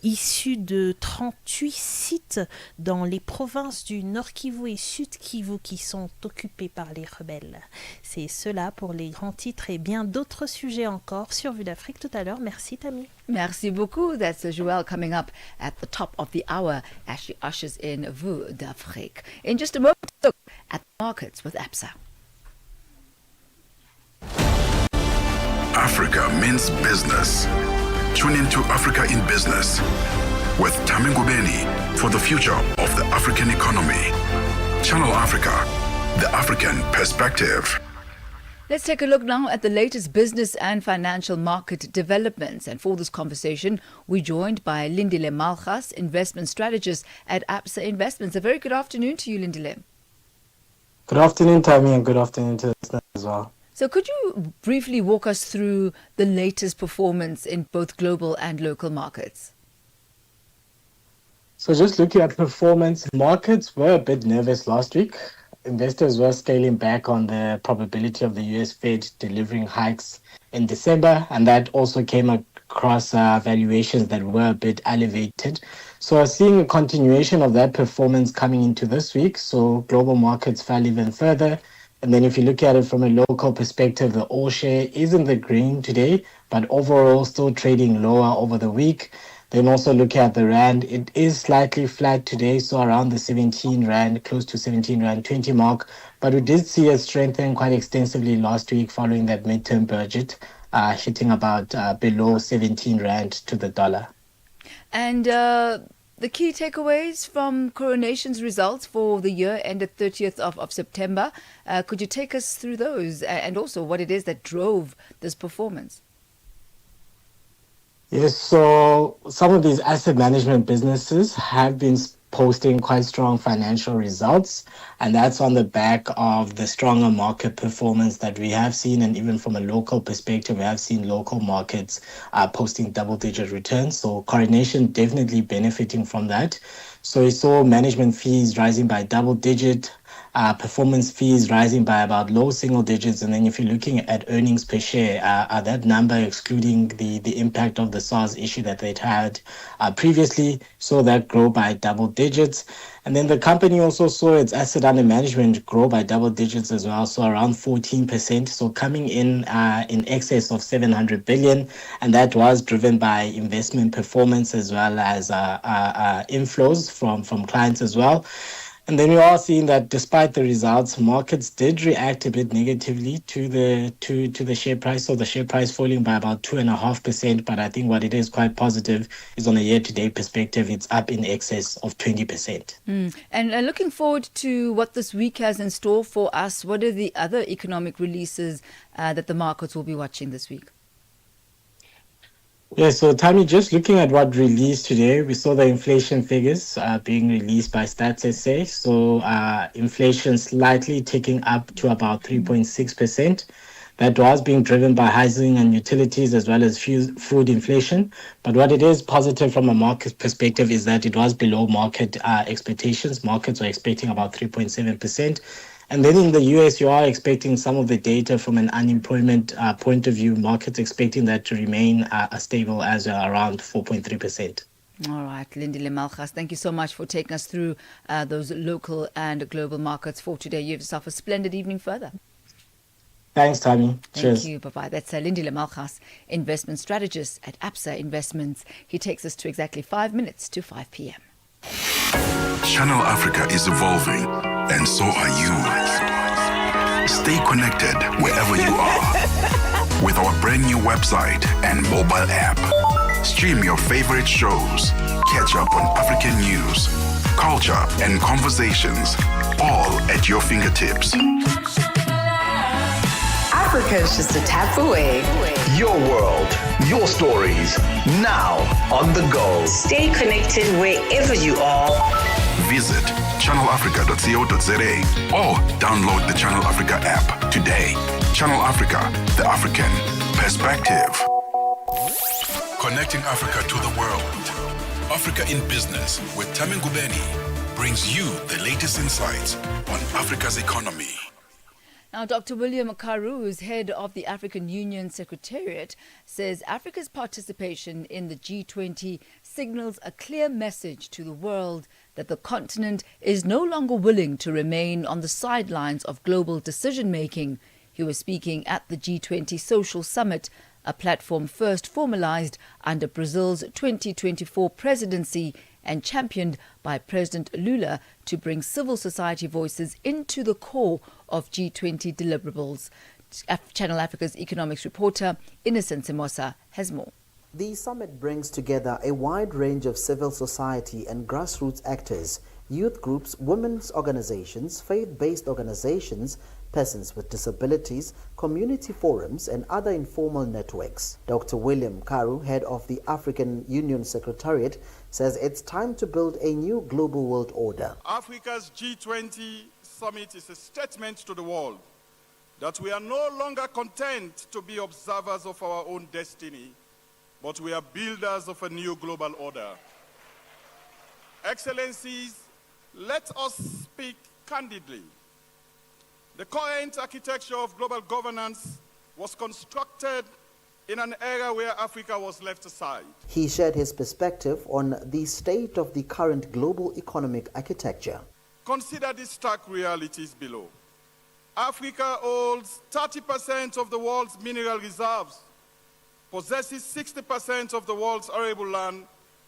issus de 38 sites dans les provinces du Nord Kivu et Sud Kivu qui sont occupés par les rebelles. C'est cela pour les grands titres et bien d'autres sujets encore sur Vue d'Afrique tout à l'heure. Merci Thami. Merci beaucoup. That's Joël coming up at the top of the hour as she ushers in Vue d'Afrique. In just a moment, look at the markets with ABSA. Africa means business. Tune into Africa in Business with Thami Ngubeni for the future of the African economy. Channel Africa, the African perspective. Let's take a look now at the latest business and financial market developments. And for this conversation, we're joined by Lindile Malchas, investment strategist at ABSA Investments. A very good afternoon to you, Lindile. Good afternoon, Thami, and good afternoon to the listeners as well. So could you briefly walk us through the latest performance in both global and local markets? So just looking at performance, markets were a bit nervous last week. Investors were scaling back on the probability of the US Fed delivering hikes in December, and that also came across valuations that were a bit elevated. So we're seeing a continuation of that performance coming into this week. So global markets fell even further. And then if you look at it from a local perspective, the all share is in the green today, but overall still trading lower over the week. Then also look at the Rand. It is slightly flat today, so around the 17 Rand, close to 17 Rand 20 mark. But we did see it strengthen quite extensively last week following that midterm budget, hitting about below 17 Rand to the dollar. And the key takeaways from Coronation's results for the year ended 30th of September. Could you take us through those and also what it is that drove this performance? Yes, so some of these asset management businesses have been posting quite strong financial results, and that's on the back of the stronger market performance that we have seen. And even from a local perspective, we have seen local markets posting double-digit returns. So Coronation definitely benefiting from that. So we saw management fees rising by double-digit. performance fees rising by about low single digits. And then if you're looking at earnings per share, that number excluding the impact of the SARS issue that they'd had previously, saw that grow by double digits. And then the company also saw its asset under management grow by double digits as well, so around 14%. So coming in excess of 700 billion, and that was driven by investment performance as well as inflows from clients as well. And then we are seeing that despite the results, markets did react a bit negatively to the share price. So the share price falling by about 2.5%. But I think what it is quite positive is on a year-to-date perspective, it's up in excess of 20%. And looking forward to what this week has in store for us, what are the other economic releases that the markets will be watching this week? Yeah, so Thami, just looking at what released today, we saw the inflation figures being released by Stats SA. So inflation slightly ticking up to about 3.6%. That was being driven by housing and utilities as well as food inflation. But what it is positive from a market perspective is that it was below market expectations. Markets were expecting about 3.7%. And then in the US, you are expecting some of the data from an unemployment point of view, markets expecting that to remain stable as around 4.3%. All right, Lindile Malgas, thank you so much for taking us through those local and global markets for today. You have yourself a splendid evening further. Thanks, Thami. Cheers. Thank you. Bye-bye. That's Lindile Malgas, investment strategist at Absa Investments. He takes us to exactly 5 minutes to 5 p.m. Channel Africa is evolving, and so are you. Stay connected wherever you are with our brand new website and mobile app. Stream your favorite shows, catch up on African news, culture, and conversations, all at your fingertips. Africa is just a tap away. Your world, your stories, now on the go. Stay connected wherever you are. Visit channelafrica.co.za or download the Channel Africa app today. Channel Africa, the African perspective. Connecting Africa to the world. Africa in Business with Thami Ngubeni brings you the latest insights on Africa's economy. Now, Dr. William Karu, who's head of the African Union Secretariat, says Africa's participation in the G20 signals a clear message to the world that the continent is no longer willing to remain on the sidelines of global decision-making. He was speaking at the G20 Social Summit, a platform first formalized under Brazil's 2024 presidency and championed by President Lula to bring civil society voices into the core of G20 deliverables. Channel Africa's economics reporter Innocent Simosa has more. The summit brings together a wide range of civil society and grassroots actors, youth groups, women's organizations, faith-based organizations, persons with disabilities, community forums, and other informal networks. Dr. William Karu, head of the African Union Secretariat, says it's time to build a new global world order. Africa's G20 summit is a statement to the world that we are no longer content to be observers of our own destiny, but we are builders of a new global order. Excellencies, let us speak candidly. The current architecture of global governance was constructed in an era where Africa was left aside. He shared his perspective on the state of the current global economic architecture. Consider these stark realities below. Africa holds 30% of the world's mineral reserves, possesses 60% of the world's arable land,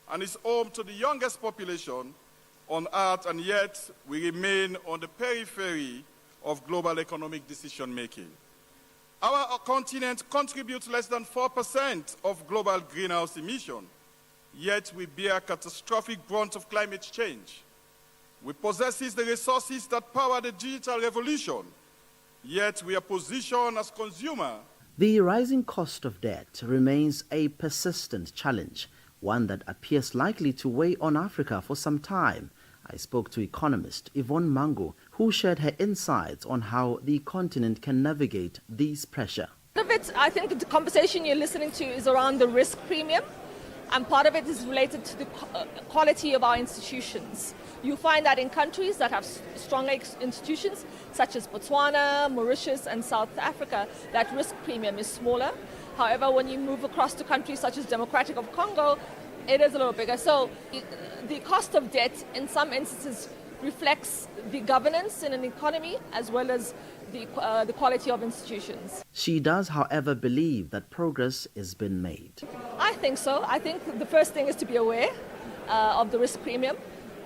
and is home to the youngest population on earth, and yet we remain on the periphery of global economic decision-making. Our continent contributes less than 4% of global greenhouse emission, yet we bear catastrophic brunt of climate change. We possess the resources that power the digital revolution, yet we are positioned as consumers. The rising cost of debt remains a persistent challenge, one that appears likely to weigh on Africa for some time. I spoke to economist Yvonne Mango, who shared her insights on how the continent can navigate this pressure. I think the conversation you're listening to is around the risk premium. And part of it is related to the quality of our institutions. You find that in countries that have strong institutions, such as Botswana, Mauritius, and South Africa, that risk premium is smaller. However, when you move across to countries such as Democratic of Congo, it is a little bigger. So the cost of debt in some instances reflects the governance in an economy as well as the quality of institutions. She does, however, believe that progress has been made. I think so. I think the first thing is to be aware of the risk premium.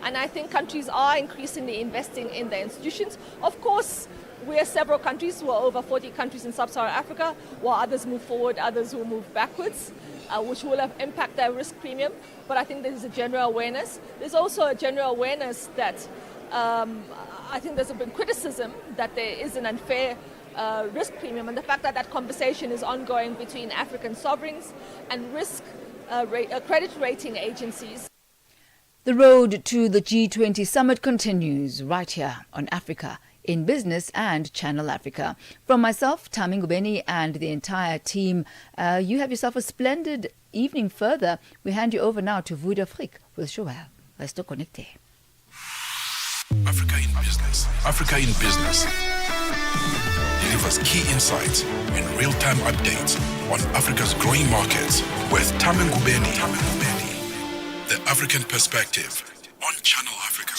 And I think countries are increasingly investing in their institutions. Of course, we are several countries. We're over 40 countries in sub-Saharan Africa. While others move forward, others will move backwards, which will have impact their risk premium. But I think there's a general awareness. There's also a general awareness that I think there's been criticism that there is an unfair risk premium, and the fact that that conversation is ongoing between African sovereigns and credit rating agencies. The road to the G20 summit continues right here on Africa in Business and Channel Africa. From myself, Thami Ngubeni, and the entire team, you have yourself a splendid evening further. We hand you over now to Vue d'Afrique with Joël. Restez connectés. Africa in Business. Africa in Business delivers key insights and real-time updates on Africa's growing markets with Thami Ngubeni. The African Perspective on Channel Africa.